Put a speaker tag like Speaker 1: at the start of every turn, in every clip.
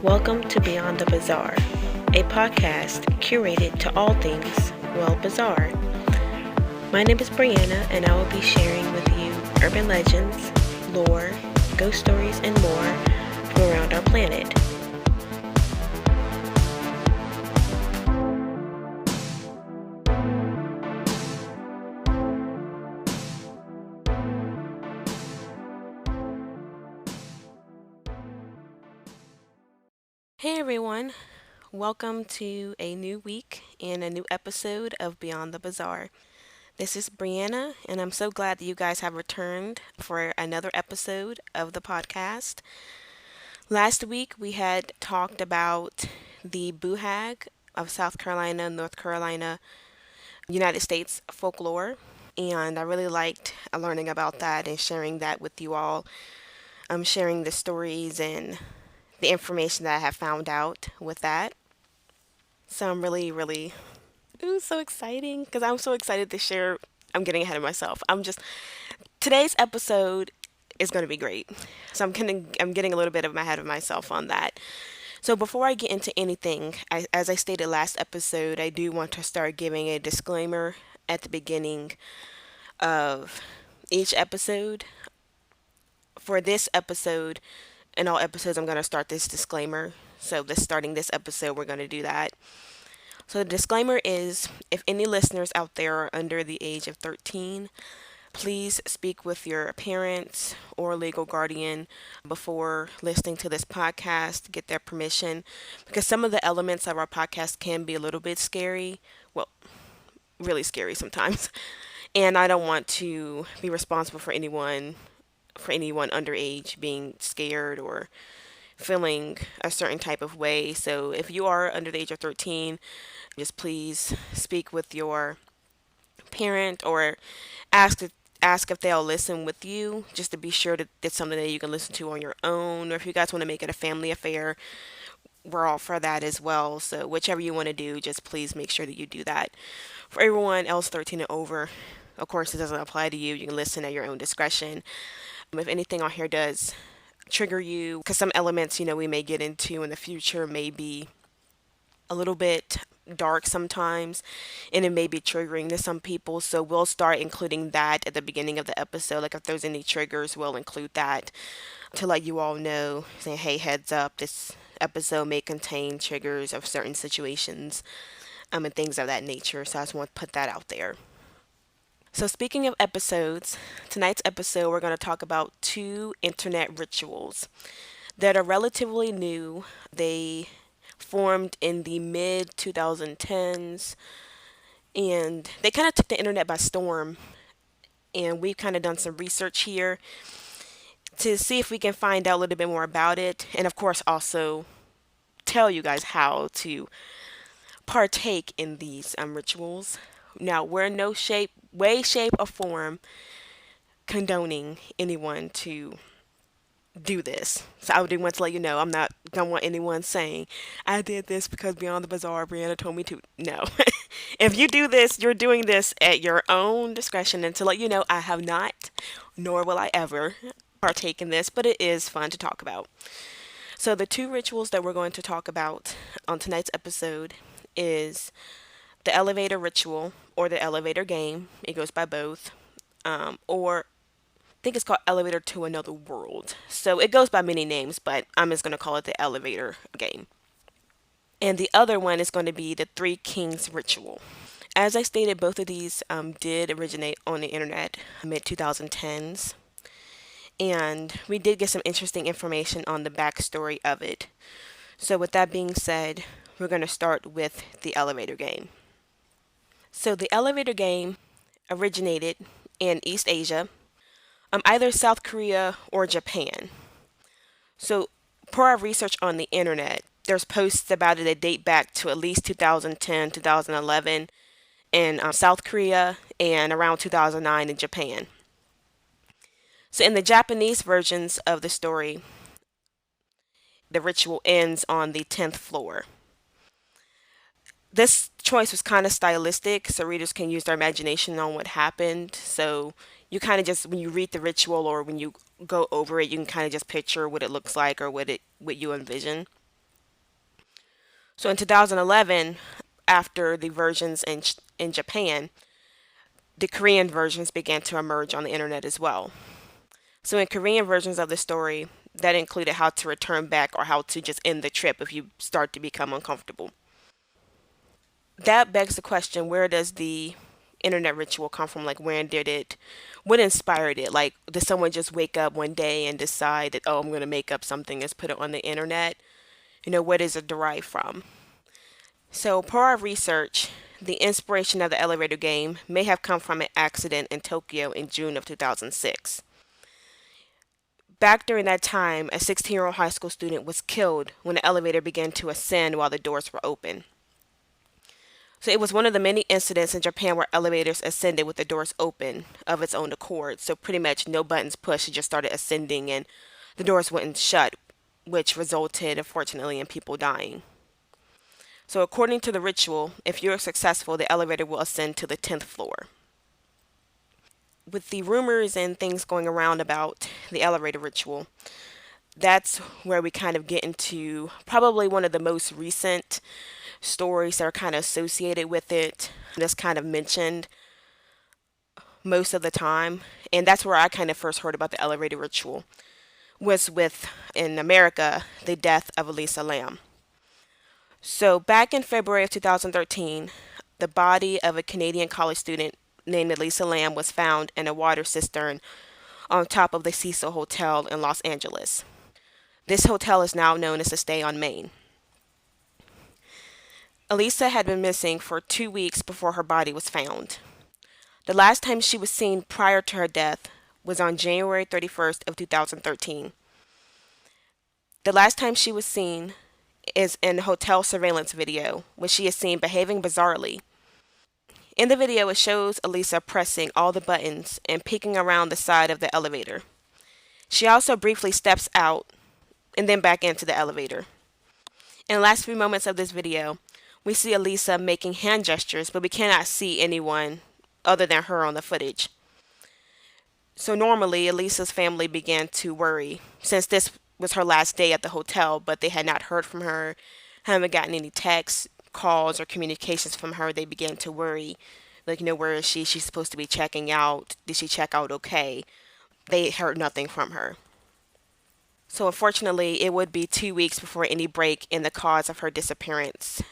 Speaker 1: Welcome to Beyond the Bizarre, a podcast curated to all things, well, bizarre. My name is Brianna, and I will be sharing with you urban legends, lore, ghost stories, and more from around our planet. Hey everyone, welcome to a new week and a new episode of Beyond the Bizarre. This is Brianna, and I'm so glad that you guys have returned for another episode of the podcast. Last week we had talked about the Buhag of South Carolina, North Carolina, United States folklore, and I really liked learning about that and sharing that with you all. I'm sharing the stories and the information that I have found out with that. So I'm really, so exciting because I'm so excited to share. I'm getting ahead of myself. Today's episode is going to be great. So I'm getting a little bit of ahead of myself on that. So before I get into anything, as I stated last episode, I do want to start giving a disclaimer at the beginning of each episode. For this episode, in all episodes, I'm going to start this disclaimer. So starting this episode, we're going to do that. So the disclaimer is, if any listeners out there are under the age of 13, please speak with your parents or legal guardian before listening to this podcast. Get their permission, because some of the elements of our podcast can be a little bit scary. Well, really scary sometimes. And I don't want to be responsible for anyone underage being scared or feeling a certain type of way. So if you are under the age of 13, just please speak with your parent or ask if they'll listen with you, just to be sure that it's something that you can listen to on your own. Or if you guys want to make it a family affair, we're all for that as well. So whichever you want to do, just please make sure that you do that. For everyone else 13 and over, of course, it doesn't apply to you. You can listen at your own discretion. If anything on here does trigger you, because some elements, we may get into in the future may be a little bit dark sometimes, and it may be triggering to some people. So we'll start including that at the beginning of the episode. Like if there's any triggers, we'll include that to let you all know, saying, hey, heads up, this episode may contain triggers of certain situations, and things of that nature. So I just want to put that out there. So speaking of episodes, tonight's episode we're going to talk about two internet rituals that are relatively new. They formed in the mid 2010s, and they kind of took the internet by storm. And we've kind of done some research here to see if we can find out a little bit more about it, and of course also tell you guys how to partake in these rituals. Now, we're in no way, shape, or form condoning anyone to do this. So I do want to let you know, don't want anyone saying, I did this because Beyond the Bizarre, Brianna told me to. No. If you do this, you're doing this at your own discretion. And to let you know, I have not, nor will I ever partake in this, but it is fun to talk about. So the two rituals that we're going to talk about on tonight's episode is the elevator ritual or the elevator game. It goes by both. Or I think it's called Elevator to Another World. So it goes by many names, but I'm just going to call it the elevator game. And the other one is going to be the Three Kings ritual. As I stated, both of these did originate on the internet mid 2010s. And we did get some interesting information on the backstory of it. So with that being said, we're going to start with the elevator game. So the elevator game originated in East Asia, either South Korea or Japan. So per our research on the internet, there's posts about it that date back to at least 2010, 2011 in South Korea and around 2009 in Japan. So in the Japanese versions of the story, the ritual ends on the 10th floor. This choice was kind of stylistic, so readers can use their imagination on what happened. So you kind of just, when you read the ritual or when you go over it, you can kind of just picture what it looks like or what you envision. So in 2011, after the versions in Japan, the Korean versions began to emerge on the internet as well. So in Korean versions of the story, that included how to return back or how to just end the trip if you start to become uncomfortable. That begs the question, where does the internet ritual come from? Like, when did it, what inspired it? Like, did someone just wake up one day and decide that, oh, I'm going to make up something and put it on the internet? Where does it derive from? So, per our research, the inspiration of the elevator game may have come from an accident in Tokyo in June of 2006. Back during that time, a 16-year-old high school student was killed when the elevator began to ascend while the doors were open. So it was one of the many incidents in Japan where elevators ascended with the doors open of its own accord. So pretty much no buttons pushed, it just started ascending and the doors wouldn't shut, which resulted, unfortunately, in people dying. So according to the ritual, if you're successful, the elevator will ascend to the 10th floor. With the rumors and things going around about the elevator ritual, that's where we kind of get into probably one of the most recent stories that are kind of associated with it, that's kind of mentioned most of the time. And that's where I kind of first heard about the elevator ritual, was with, in America, the death of Elisa Lam. So back in February of 2013, the body of a Canadian college student named Elisa Lam was found in a water cistern on top of the Cecil Hotel in Los Angeles. This hotel is now known as the Stay on Main. Elisa had been missing for 2 weeks before her body was found. The last time she was seen prior to her death was on January 31st of 2013. The last time she was seen is in the hotel surveillance video, when she is seen behaving bizarrely. In the video, it shows Elisa pressing all the buttons and peeking around the side of the elevator. She also briefly steps out and then back into the elevator. In the last few moments of this video, we see Elisa making hand gestures, but we cannot see anyone other than her on the footage. So normally, Elisa's family began to worry since this was her last day at the hotel, but they had not heard from her, haven't gotten any texts, calls, or communications from her. They began to worry, like, where is she? She's supposed to be checking out. Did she check out okay? They heard nothing from her. So unfortunately, it would be 2 weeks before any break in the cause of her disappearance.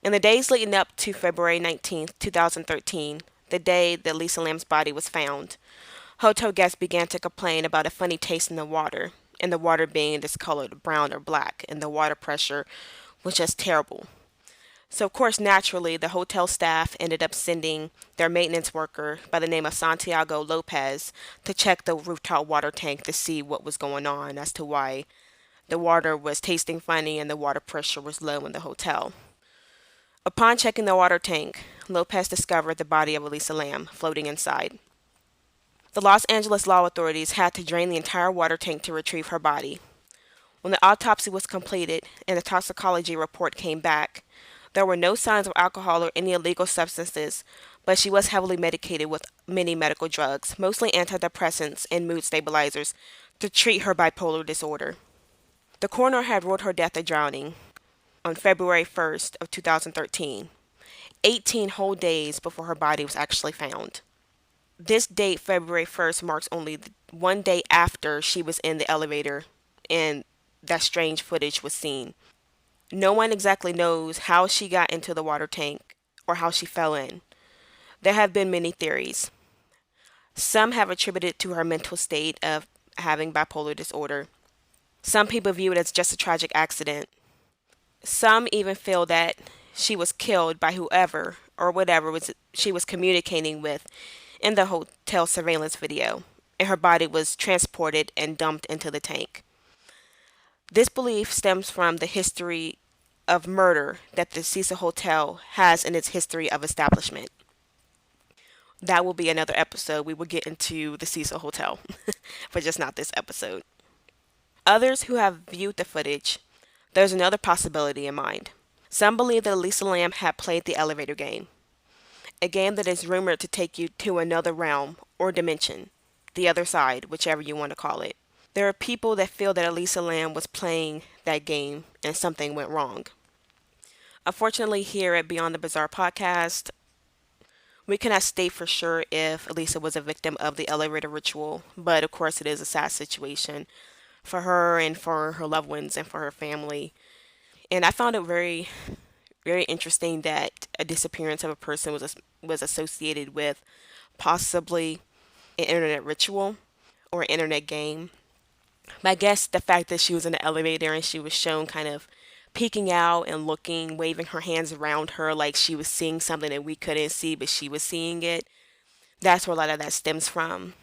Speaker 1: In the days leading up to February 19th, 2013, the day that Lisa Lam's body was found, hotel guests began to complain about a funny taste in the water, and the water being discolored brown or black, and the water pressure was just terrible. So, of course, naturally, the hotel staff ended up sending their maintenance worker by the name of Santiago Lopez to check the rooftop water tank to see what was going on as to why the water was tasting funny and the water pressure was low in the hotel. Upon checking the water tank, Lopez discovered the body of Elisa Lam floating inside. The Los Angeles law authorities had to drain the entire water tank to retrieve her body. When the autopsy was completed and the toxicology report came back, there were no signs of alcohol or any illegal substances, but she was heavily medicated with many medical drugs, mostly antidepressants and mood stabilizers, to treat her bipolar disorder. The coroner had ruled her death a drowning on February 1st of 2013, 18 whole days before her body was actually found. This date, February 1st, marks only one day after she was in the elevator and that strange footage was seen. No one exactly knows how she got into the water tank or how she fell in. There have been many theories. Some have attributed it to her mental state of having bipolar disorder. Some people view it as just a tragic accident. Some even feel that she was killed by whoever or whatever she was communicating with in the hotel surveillance video, and her body was transported and dumped into the tank. This belief stems from the history of murder that the Cecil Hotel has in its history of establishment. That will be another episode. We will get into the Cecil Hotel, but just not this episode. Others who have viewed the footage, there's another possibility in mind. Some believe that Elisa Lam had played the elevator game, a game that is rumored to take you to another realm or dimension, the other side, whichever you want to call it. There are people that feel that Elisa Lam was playing that game and something went wrong. Unfortunately, here at Beyond the Bizarre podcast, we cannot state for sure if Elisa was a victim of the elevator ritual, but of course, it is a sad situation for her and for her loved ones and for her family. And I found it very interesting that a disappearance of a person was associated with possibly an internet ritual or an internet game. But I guess the fact that she was in the elevator and she was shown kind of peeking out and looking, waving her hands around her like she was seeing something that we couldn't see, but she was seeing it. That's where a lot of that stems from.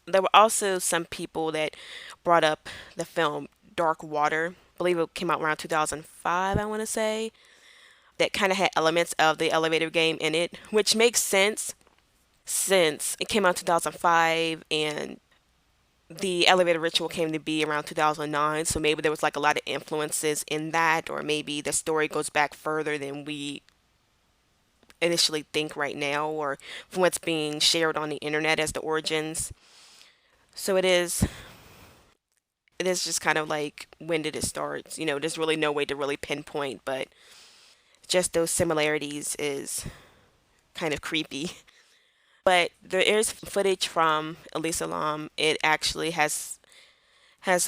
Speaker 1: There were also some people that brought up the film Dark Water. I believe it came out around 2005, I want to say, that kind of had elements of the elevator game in it, which makes sense since it came out 2005 and the elevator ritual came to be around 2009. So maybe there was like a lot of influences in that, or maybe the story goes back further than we initially think right now, or from what's being shared on the internet as the origins. So it is just kind of like, when did it start? There's really no way to really pinpoint, but just those similarities is kind of creepy. But there is footage from Elisa Lam. It actually has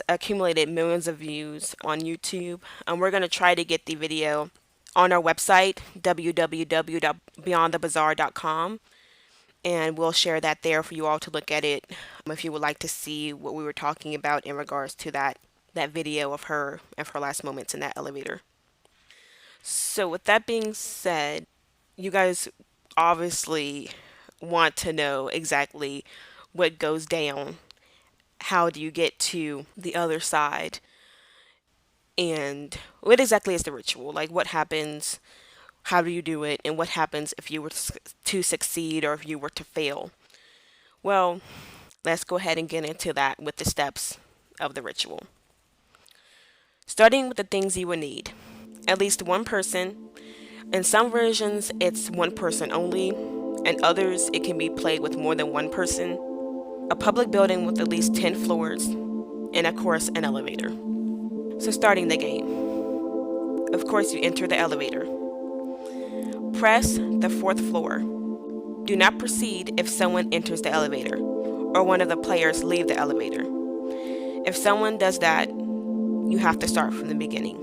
Speaker 1: accumulated millions of views on YouTube. And we're going to try to get the video on our website, www.beyondthebazaar.com. And we'll share that there for you all to look at it if you would like to see what we were talking about in regards to that video of her last moments in that elevator. So with that being said, you guys obviously want to know exactly what goes down. How do you get to the other side? And what exactly is the ritual? Like, what happens? How do you do it? And what happens if you were to succeed or if you were to fail? Well, let's go ahead and get into that with the steps of the ritual. Starting with the things you will need. At least one person. In some versions, it's one person only. In others, it can be played with more than one person. A public building with at least 10 floors. And of course, an elevator. So starting the game. Of course, you enter the elevator. Press the 4th floor. Do not proceed if someone enters the elevator or one of the players leave the elevator. If someone does that, you have to start from the beginning.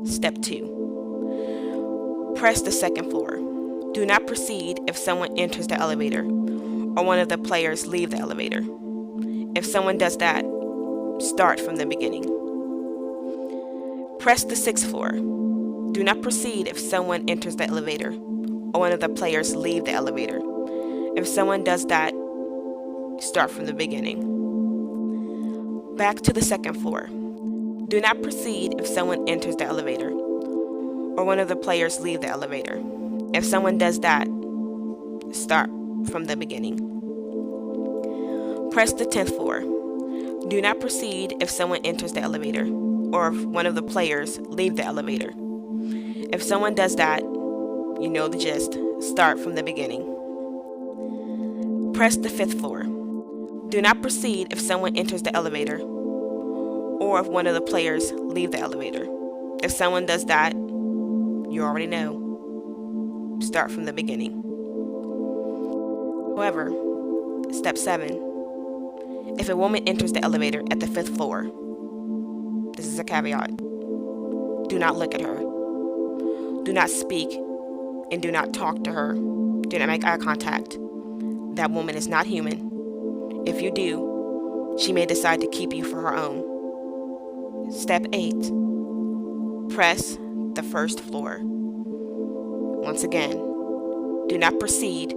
Speaker 1: Step 2. Press the 2nd floor. Do not proceed if someone enters the elevator or one of the players leave the elevator. If someone does that, start from the beginning. Press the 6th floor. Do not proceed if someone enters the elevator or one of the players leave the elevator. If someone does that, start from the beginning. Back to the 2nd floor. Do not proceed if someone enters the elevator or one of the players leave the elevator. If someone does that, start from the beginning. Press the 10th floor. Do not proceed if someone enters the elevator or if one of the players leave the elevator. If someone does that, you know the gist. Start from the beginning. Press the 5th floor. Do not proceed if someone enters the elevator or if one of the players leave the elevator. If someone does that, you already know. Start from the beginning. However, step 7. If a woman enters the elevator at the 5th floor, this is a caveat. Do not look at her. Do not speak and do not talk to her. Do not make eye contact. That woman is not human. If you do, she may decide to keep you for her own. Step 8. Press the 1st floor. Once again, do not proceed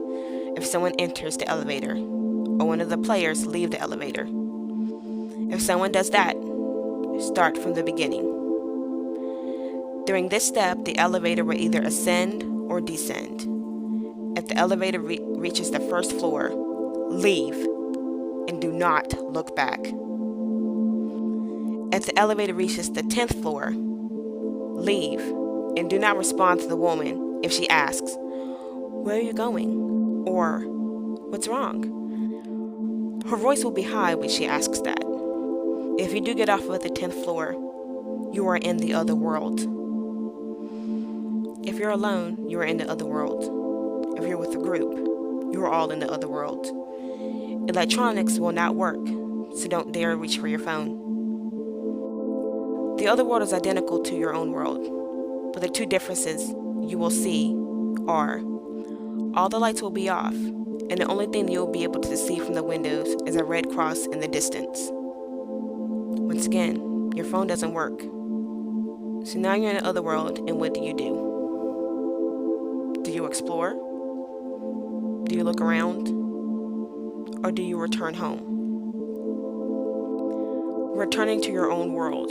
Speaker 1: if someone enters the elevator or one of the players leave the elevator. If someone does that, start from the beginning. During this step, the elevator will either ascend or descend. If the elevator reaches the 1st floor, leave and do not look back. If the elevator reaches the 10th floor, leave and do not respond to the woman if she asks, "Where are you going?" or "What's wrong?" Her voice will be high when she asks that. If you do get off of the 10th floor, you are in the other world. If you're alone, you are in the other world. If you're with a group, you are all in the other world. Electronics will not work, so don't dare reach for your phone. The other world is identical to your own world, but the two differences you will see are all the lights will be off, and the only thing you'll be able to see from the windows is a red cross in the distance. Once again, your phone doesn't work. So now you're in the other world, and what do? Do you explore? Do you look around? Or do you return home? Returning to your own world.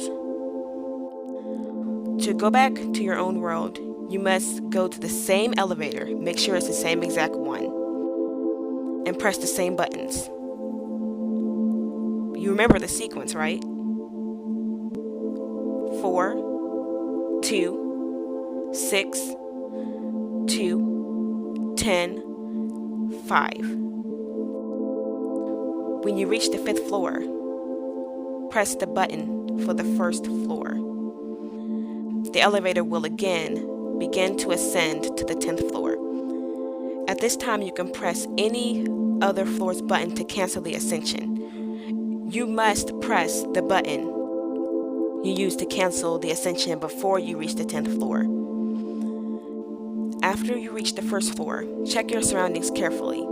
Speaker 1: To go back to your own world, you must go to the same elevator, make sure it's the same exact one, and press the same buttons. You remember the sequence, right? 4, 2, 6, 2, 10, 5. When you reach the 5th floor, press the button for the 1st floor. The elevator will again begin to ascend to the 10th floor. At this time, you can press any other floor's button to cancel the ascension. You must press the button you used to cancel the ascension before you reach the 10th floor. After you reach the 1st floor, check your surroundings carefully.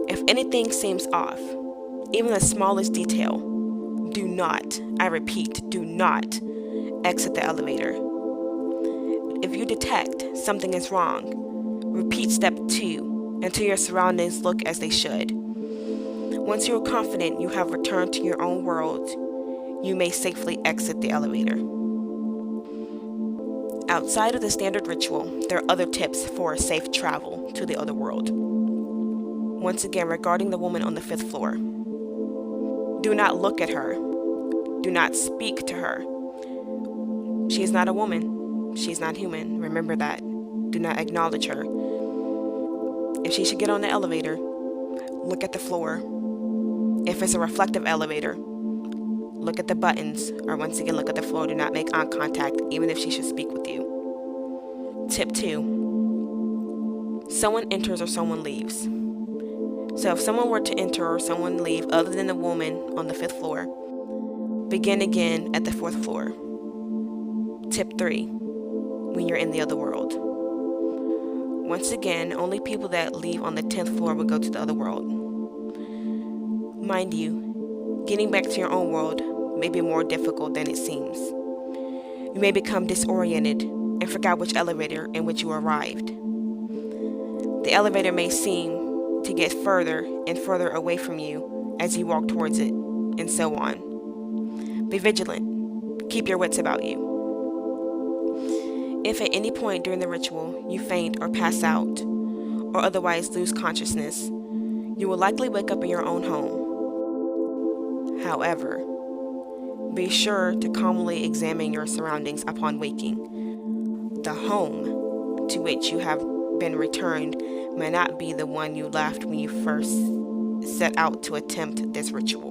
Speaker 1: If anything seems off, even the smallest detail, do not, I repeat, do not exit the elevator. If you detect something is wrong, repeat step 2 until your surroundings look as they should. Once you are confident you have returned to your own world, you may safely exit the elevator. Outside of the standard ritual, there are other tips for safe travel to the other world. Once again, regarding the woman on the 5th floor, do not look at her. Do not speak to her. She is not a woman. She is not human. Remember that. Do not acknowledge her. If she should get on the elevator, look at the floor. If it's a reflective elevator, look at the buttons, or once again, look at the floor. Do not make eye contact, even if she should speak with you. Tip 2. Someone enters or someone leaves. So if someone were to enter or someone leave other than the woman on the 5th floor, begin again at the 4th floor. Tip 3. When you're in the other world. Once again, only people that leave on the 10th floor will go to the other world. Mind you, getting back to your own world may be more difficult than it seems. You may become disoriented and forget which elevator in which you arrived. The elevator may seem to get further and further away from you as you walk towards it, and so on. Be vigilant. Keep your wits about you. If at any point during the ritual you faint or pass out, or otherwise lose consciousness, you will likely wake up in your own home. However, be sure to calmly examine your surroundings upon waking. The home to which you have been returned may not be the one you left when you first set out to attempt this ritual.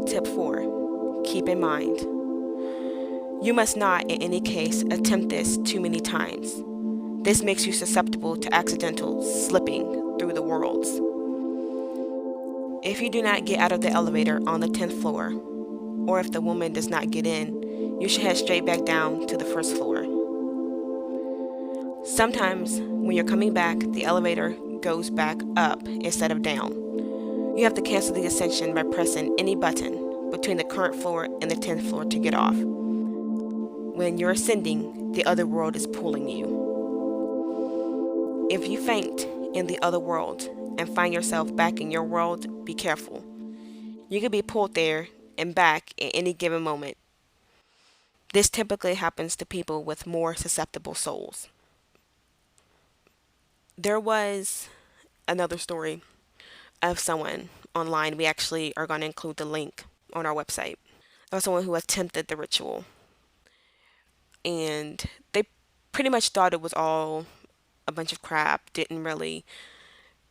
Speaker 1: Tip 4. Keep in mind, you must not, in any case, attempt this too many times. This makes you susceptible to accidental slipping through the worlds. If you do not get out of the elevator on the 10th floor, or if the woman does not get in, you should head straight back down to the 1st floor. Sometimes, when you're coming back, the elevator goes back up instead of down. You have to cancel the ascension by pressing any button between the current floor and the 10th floor to get off. When you're ascending, the other world is pulling you. If you faint in the other world and find yourself back in your world, be careful. You could be pulled there and back at any given moment. This typically happens to people with more susceptible souls. There was another story of someone online. We actually are going to include the link on our website. There was someone who attempted the ritual, and they pretty much thought it was all a bunch of crap, didn't really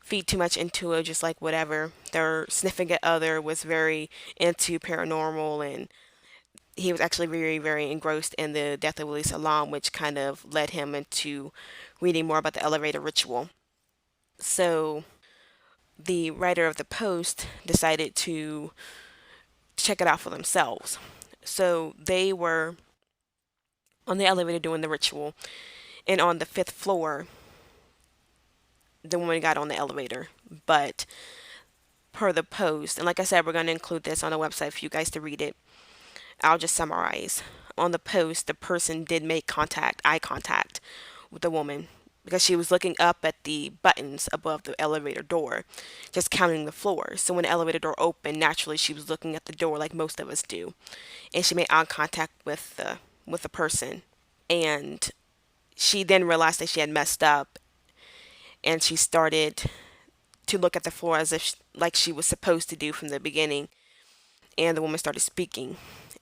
Speaker 1: feed too much into it, just like whatever. Their significant other was very into paranormal, and he was actually very, very engrossed in the death of Willie Salam, which kind of led him into reading more about the elevator ritual. So the writer of the post decided to check it out for themselves. So they were on the elevator doing the ritual, and on the fifth floor, the woman got on the elevator. But per the post, and like I said, we're going to include this on the website for you guys to read it. I'll just summarize. On the post, the person did make eye contact with the woman because she was looking up at the buttons above the elevator door, just counting the floors. So when the elevator door opened, naturally she was looking at the door like most of us do, and she made eye contact with the person. And she then realized that she had messed up, and she started to look at the floor as if like she was supposed to do from the beginning. And the woman started speaking,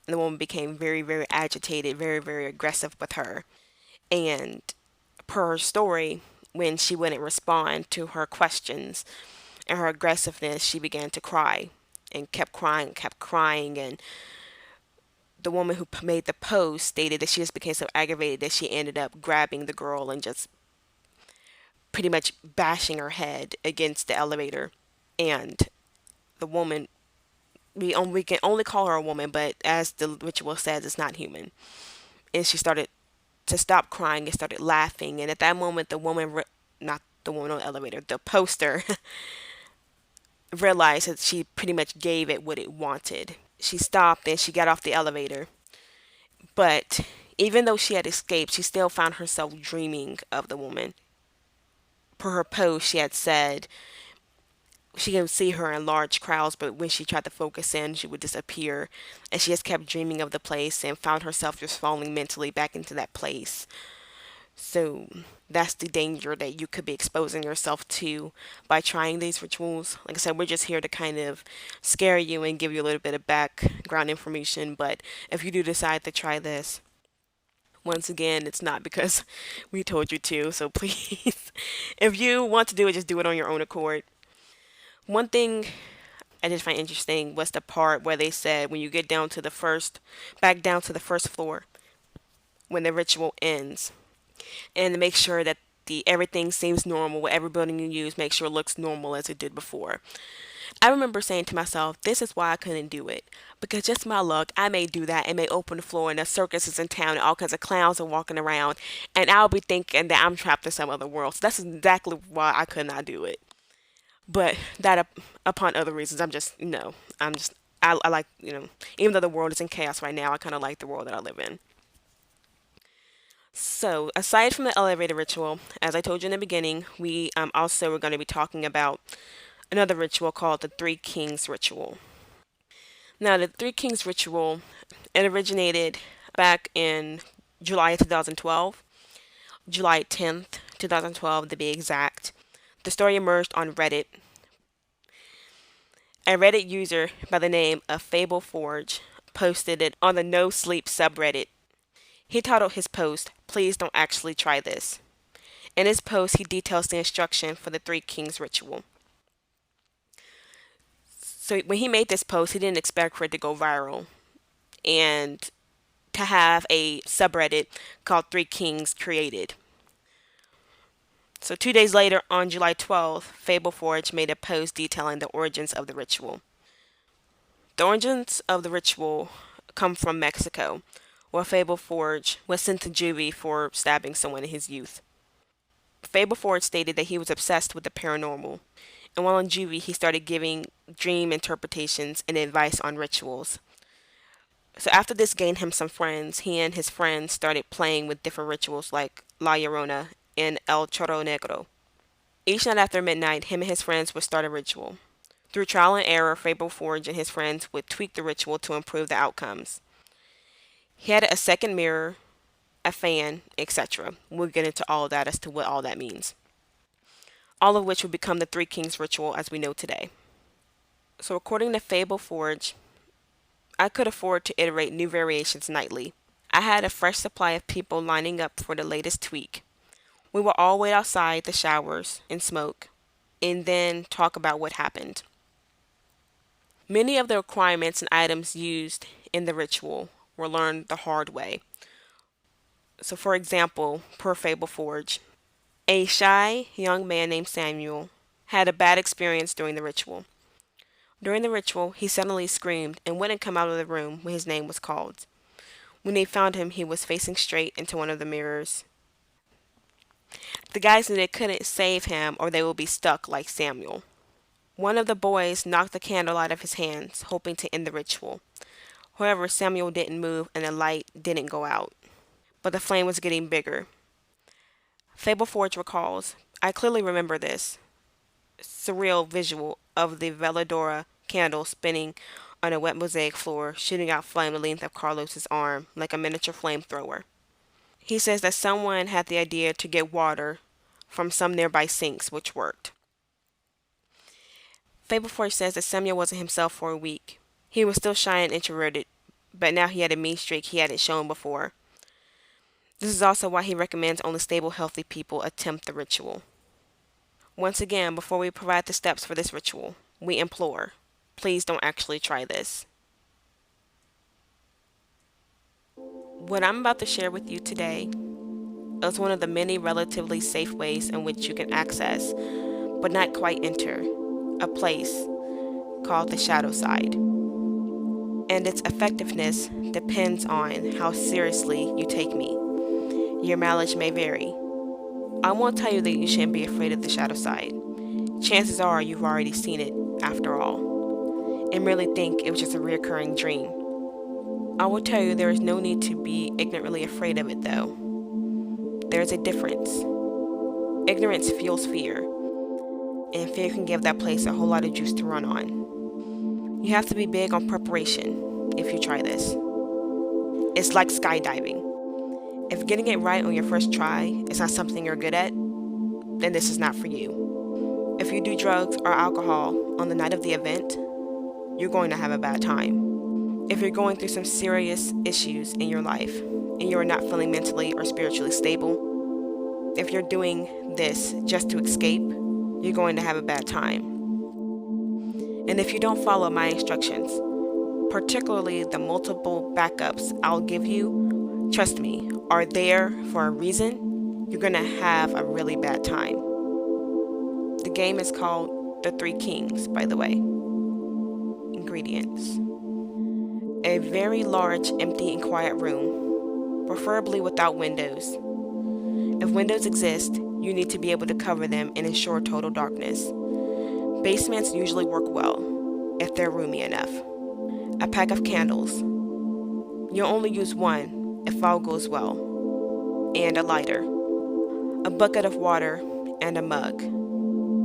Speaker 1: and the woman became very, very agitated, very, very aggressive with her. And per her story, when she wouldn't respond to her questions and her aggressiveness, she began to cry and kept crying and kept crying. And the woman who made the post stated that she just became so aggravated that she ended up grabbing the girl and just pretty much bashing her head against the elevator. And the woman, we can only call her a woman, but as the ritual says, it's not human. And she started to stop crying and started laughing. And at that moment, the woman, not the woman on the elevator, the poster, realized that she pretty much gave it what it wanted. She stopped and she got off the elevator. But even though she had escaped, she still found herself dreaming of the woman. Per her post, she had said she could see her in large crowds, but when she tried to focus in, she would disappear. And she just kept dreaming of the place and found herself just falling mentally back into that place. So that's the danger that you could be exposing yourself to by trying these rituals. Like I said, we're just here to kind of scare you and give you a little bit of background information. But if you do decide to try this, once again, it's not because we told you to. So please, if you want to do it, just do it on your own accord. One thing I did find interesting was the part where they said when you get back down to the first floor, when the ritual ends, and to make sure that the everything seems normal, whatever building you use, make sure it looks normal as it did before. I remember saying to myself, this is why I couldn't do it. Because just my luck, I may do that and may open the floor and a circus is in town and all kinds of clowns are walking around and I'll be thinking that I'm trapped in some other world. So that's exactly why I could not do it. But that upon other reasons, I'm just, I like, even though the world is in chaos right now, I kind of like the world that I live in. So, aside from the elevator ritual, as I told you in the beginning, we also are going to be talking about another ritual called the Three Kings ritual. Now, the Three Kings ritual, it originated back in July 2012, July 10th, 2012 to be exact. The story emerged on Reddit. A Reddit user by the name of Fable Forge posted it on the No Sleep subreddit. He titled his post, "Please don't actually try this." In his post, he details the instruction for the Three Kings ritual. So when he made this post, he didn't expect for it to go viral and to have a subreddit called Three Kings created. So 2 days later, on July 12th, Fable Forge made a post detailing the origins of the ritual. The origins of the ritual come from Mexico, where Fable Forge was sent to juvie for stabbing someone in his youth. Fable Forge stated that he was obsessed with the paranormal, and while in juvie, he started giving dream interpretations and advice on rituals. So after this gained him some friends, he and his friends started playing with different rituals like La Llorona and El Chorro Negro. Each night after midnight, him and his friends would start a ritual. Through trial and error, Fable Forge and his friends would tweak the ritual to improve the outcomes. He had a second mirror, a fan, etc. We'll get into all of that as to what all that means. All of which would become the Three Kings ritual as we know today. So according to Fable Forge, I could afford to iterate new variations nightly. I had a fresh supply of people lining up for the latest tweak. We would all wait outside the showers and smoke, and then talk about what happened. Many of the requirements and items used in the ritual were learned the hard way. So, for example, per Fable Forge, a shy young man named Samuel had a bad experience during the ritual. During the ritual, he suddenly screamed and wouldn't come out of the room when his name was called. When they found him, he was facing straight into one of the mirrors. The guys knew they couldn't save him or they would be stuck like Samuel. One of the boys knocked the candle out of his hands, hoping to end the ritual. However, Samuel didn't move and the light didn't go out, but the flame was getting bigger. Fable Forge recalls, I clearly remember this surreal visual of the Veladora candle spinning on a wet mosaic floor, shooting out flame the length of Carlos's arm like a miniature flamethrower. He says that someone had the idea to get water from some nearby sinks, which worked. Fable Forge says that Samuel wasn't himself for a week. He was still shy and introverted, but now he had a mean streak he hadn't shown before. This is also why he recommends only stable, healthy people attempt the ritual. Once again, before we provide the steps for this ritual, we implore, please don't actually try this. What I'm about to share with you today is one of the many relatively safe ways in which you can access, but not quite enter, a place called the shadow side. And its effectiveness depends on how seriously you take me. Your mileage may vary. I won't tell you that you shouldn't be afraid of the shadow side. Chances are you've already seen it, after all, and really think it was just a recurring dream. I will tell you there is no need to be ignorantly afraid of it, though. There is a difference. Ignorance fuels fear, and fear can give that place a whole lot of juice to run on. You have to be big on preparation if you try this. It's like skydiving. If getting it right on your first try is not something you're good at, then this is not for you. If you do drugs or alcohol on the night of the event, you're going to have a bad time. If you're going through some serious issues in your life and you're not feeling mentally or spiritually stable, if you're doing this just to escape, you're going to have a bad time. And if you don't follow my instructions, particularly the multiple backups I'll give you, trust me, are there for a reason, you're going to have a really bad time. The game is called The Three Kings, by the way. Ingredients. A very large, empty, and quiet room, preferably without windows. If windows exist, you need to be able to cover them and ensure total darkness. Basements usually work well, if they're roomy enough. A pack of candles. You'll only use one if all goes well, and a lighter, a bucket of water, and a mug,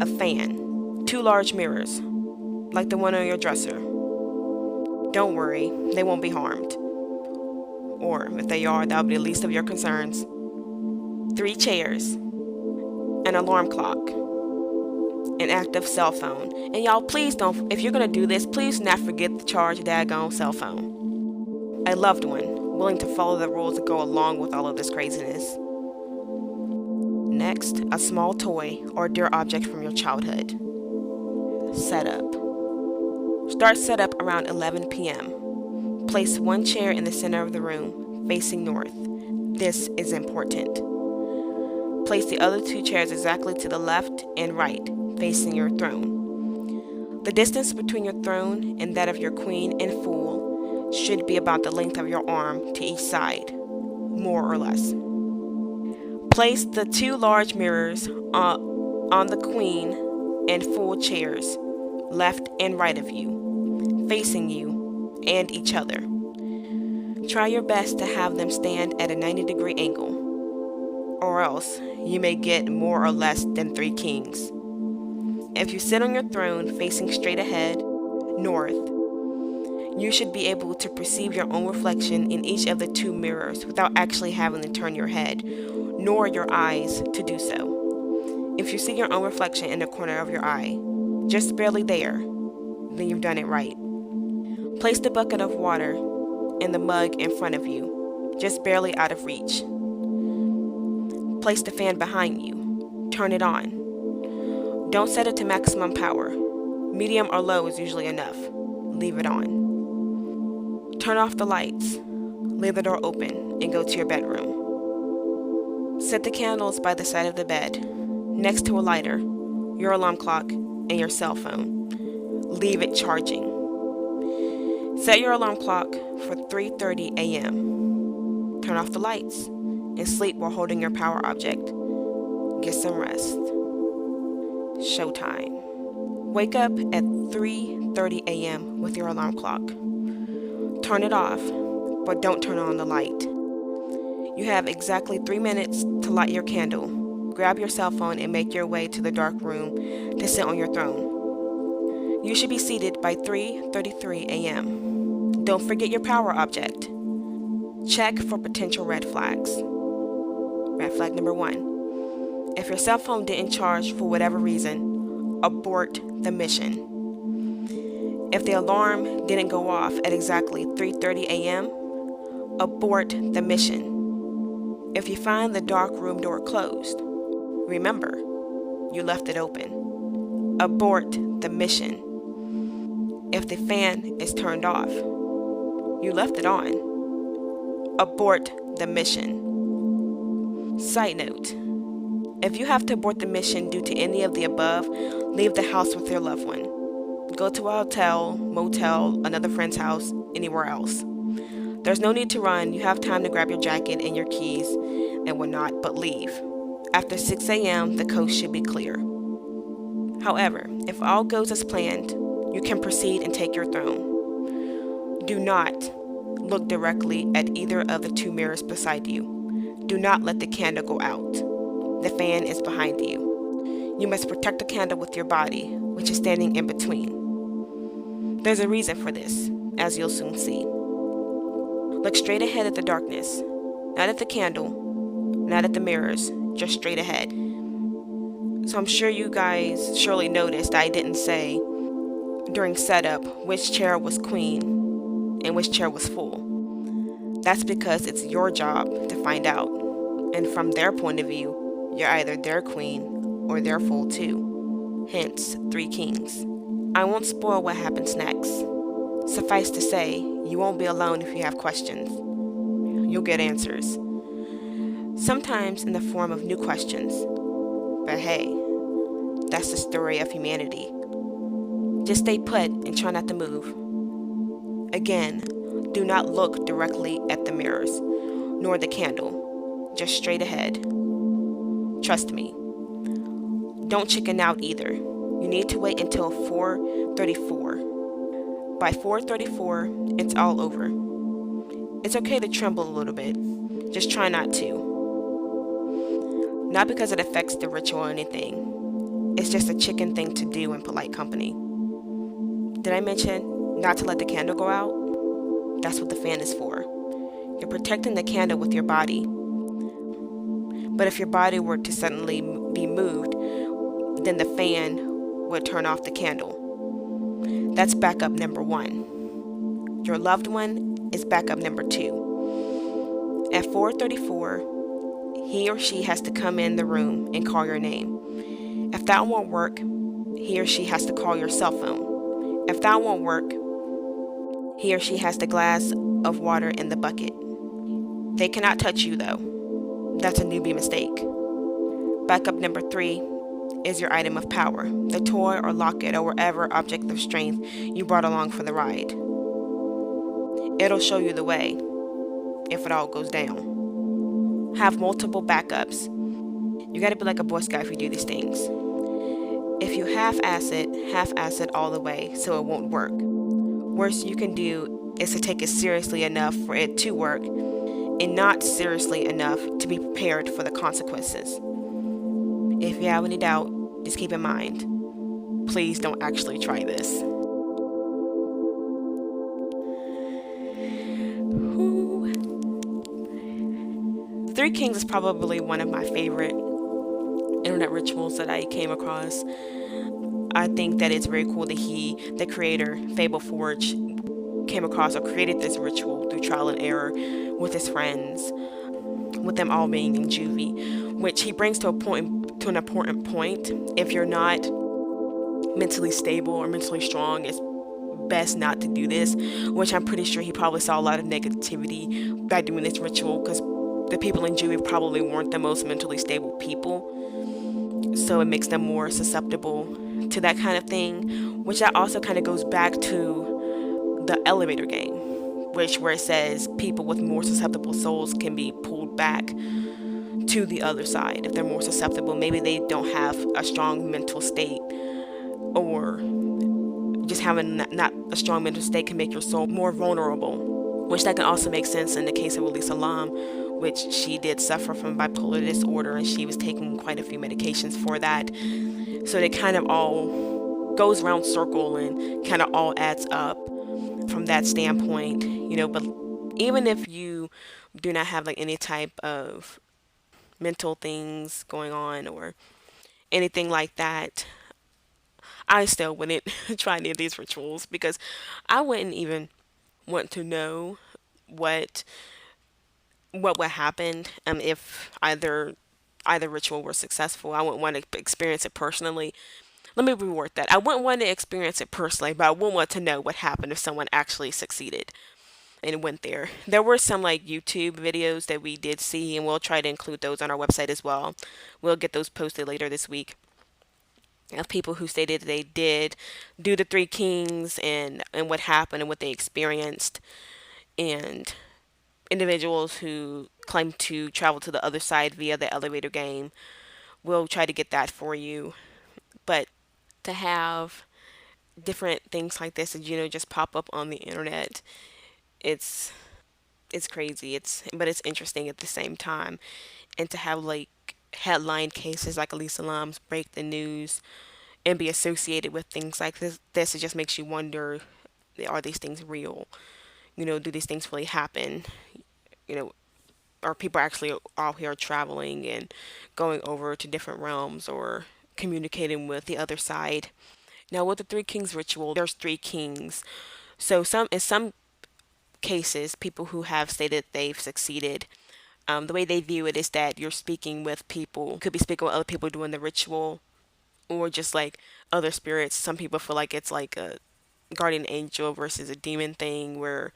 Speaker 1: a fan, 2 large mirrors, like the one on your dresser. Don't worry, they won't be harmed. Or if they are, that'll be the least of your concerns. 3 chairs, an alarm clock, an active cell phone. And y'all, please don't, if you're gonna do this, please not forget to charge your daggone cell phone. A loved one, willing to follow the rules that go along with all of this craziness. Next, a small toy or dear object from your childhood. Setup. Start setup around 11 p.m. Place 1 chair in the center of the room, facing north. This is important. Place the other 2 chairs exactly to the left and right, facing your throne. The distance between your throne and that of your queen and fool should be about the length of your arm to each side, more or less. Place the 2 large mirrors on the queen and fool chairs, left and right of you, facing you and each other. Try your best to have them stand at a 90-degree angle, or else you may get more or less than 3 kings. If you sit on your throne facing straight ahead, north, you should be able to perceive your own reflection in each of the 2 mirrors without actually having to turn your head, nor your eyes to do so. If you see your own reflection in the corner of your eye, just barely there, then you've done it right. Place the bucket of water and the mug in front of you, just barely out of reach. Place the fan behind you. Turn it on. Don't set it to maximum power. Medium or low is usually enough. Leave it on. Turn off the lights. leave the door open and go to your bedroom. Set the candles by the side of the bed, next to a lighter, your alarm clock, and your cell phone. Leave it charging. Set your alarm clock for 3:30 a.m. Turn off the lights and sleep while holding your power object. Get some rest. Showtime. Wake up at 3:30 a.m. with your alarm clock. Turn it off, but don't turn on the light. You have exactly 3 minutes to light your candle. Grab your cell phone and make your way to the dark room to sit on your throne. You should be seated by 3:33 a.m. Don't forget your power object. Check for potential red flags. Red flag number 1. If your cell phone didn't charge for whatever reason, abort the mission. If the alarm didn't go off at exactly 3:30 a.m., abort the mission. If you find the dark room door closed, remember, you left it open. Abort the mission. If the fan is turned off, you left it on. Abort the mission. Side note, if you have to abort the mission due to any of the above, leave the house with your loved one. Go to a hotel, motel, another friend's house, anywhere else. There's no need to run. You have time to grab your jacket and your keys and whatnot, but leave. After 6 a.m., the coast should be clear. However, if all goes as planned, you can proceed and take your throne. Do not look directly at either of the 2 mirrors beside you. Do not let the candle go out. The fan is behind you. You must protect the candle with your body, which is standing in between. There's a reason for this, as you'll soon see. Look straight ahead at the darkness, not at the candle, not at the mirrors, just straight ahead. So I'm sure you guys surely noticed I didn't say during setup which chair was queen and which chair was full. That's because it's your job to find out. And from their point of view, you're either their queen or their fool too. Hence, 3 kings. I won't spoil what happens next. Suffice to say, you won't be alone if you have questions. You'll get answers. Sometimes in the form of new questions. But hey, that's the story of humanity. Just stay put and try not to move. Again, do not look directly at the mirrors, nor the candle. Just straight ahead. Trust me. Don't chicken out either. You need to wait until 4:34. By 4:34, it's all over. It's okay to tremble a little bit. Just try not to. Not because it affects the ritual or anything. It's just a chicken thing to do in polite company. Did I mention not to let the candle go out? That's what the fan is for. You're protecting the candle with your body. But if your body were to suddenly be moved, then the fan would turn off the candle. That's backup number 1. Your loved one is backup number 2. At 4:34, he or she has to come in the room and call your name. If that won't work, he or she has to call your cell phone. If that won't work, he or she has the glass of water in the bucket. They cannot touch you though. That's a newbie mistake. Backup number 3 is your item of power, the toy or locket or whatever object of strength you brought along for the ride. It'll show you the way if it all goes down. Have multiple backups. You gotta be like a Boy Scout if you do these things. If you half-ass it all the way so it won't work. Worst you can do is to take it seriously enough for it to work and not seriously enough to be prepared for the consequences. If you have any doubt, just keep in mind, please don't actually try this. Whew. 3 Kings is probably one of my favorite internet rituals that I came across. I think that it's very cool that the creator, Fable Forge, came across or created this ritual through trial and error with his friends, with them all being in juvie, which he brings to an important point. If you're not mentally stable or mentally strong, it's best not to do this, which I'm pretty sure he probably saw a lot of negativity by doing this ritual because the people in Juvie probably weren't the most mentally stable people. So it makes them more susceptible to that kind of thing, which that also kind of goes back to the elevator game, which where it says people with more susceptible souls can be pulled back to the other side if they're more susceptible. Maybe they don't have a strong mental state, or just having not a strong mental state can make your soul more vulnerable, which that can also make sense in the case of Elisa Lam, which she did suffer from bipolar disorder and she was taking quite a few medications for that. So it kind of all goes round circle and kind of all adds up from that standpoint, but even if you do not have like any type of mental things going on or anything like that, I still wouldn't try any of these rituals because I wouldn't even want to know what would happen if either ritual were successful. I wouldn't want to experience it personally. Let me reword that. I wouldn't want to experience it personally, but I would want to know what happened if someone actually succeeded and went there. There were some like YouTube videos that we did see, and we'll try to include those on our website as well. We'll get those posted later this week of people who stated they did do the Three Kings and what happened and what they experienced, and individuals who claim to travel to the other side via the elevator game. We'll try to get that for you. But to have different things like this, just pop up on the internet, it's it's crazy. But it's interesting at the same time. And to have like headline cases like Elisa Lam's break the news and be associated with things like this, it just makes you wonder, are these things real? Do these things really happen? You know, are people actually out here traveling and going over to different realms or communicating with the other side? Now, with the Three Kings ritual, there's three kings. So in some cases, people who have stated they've succeeded, the way they view it is that you're speaking with people, could be speaking with other people doing the ritual, or just like other spirits. Some people feel like it's like a guardian angel versus a demon thing, where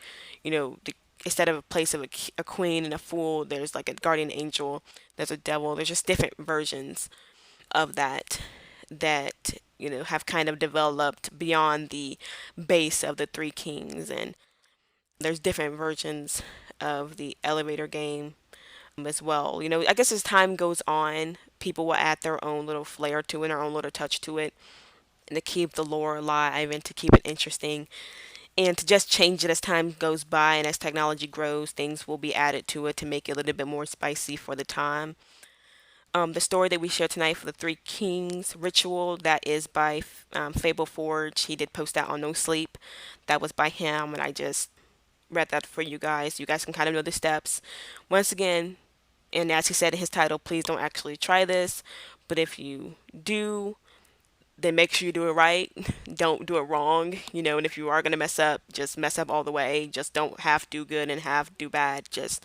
Speaker 1: instead of a place of a queen and a fool, there's like a guardian angel, there's a devil. There's just different versions of that have kind of developed beyond the base of the Three Kings. And there's different versions of the elevator game as well. I guess as time goes on, people will add their own little flair to it, their own little touch to it, and to keep the lore alive and to keep it interesting and to just change it as time goes by and as technology grows. Things will be added to it to make it a little bit more spicy for the time. The story that we shared tonight for the Three Kings ritual, that is by Fable Forge. He did post that on No Sleep. That was by him, and I just read that for you guys. You guys can kind of know the steps. Once again, and as he said in his title, please don't actually try this. But if you do, then make sure you do it right. Don't do it wrong. And if you are going to mess up, just mess up all the way. Just don't half do good and half do bad. Just,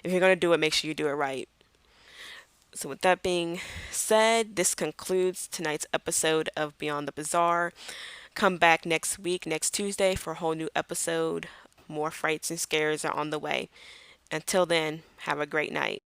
Speaker 1: if you're going to do it, make sure you do it right. So with that being said, this concludes tonight's episode of Beyond the Bizarre. Come back next week, next Tuesday, for a whole new episode. More frights and scares are on the way. Until then, have a great night.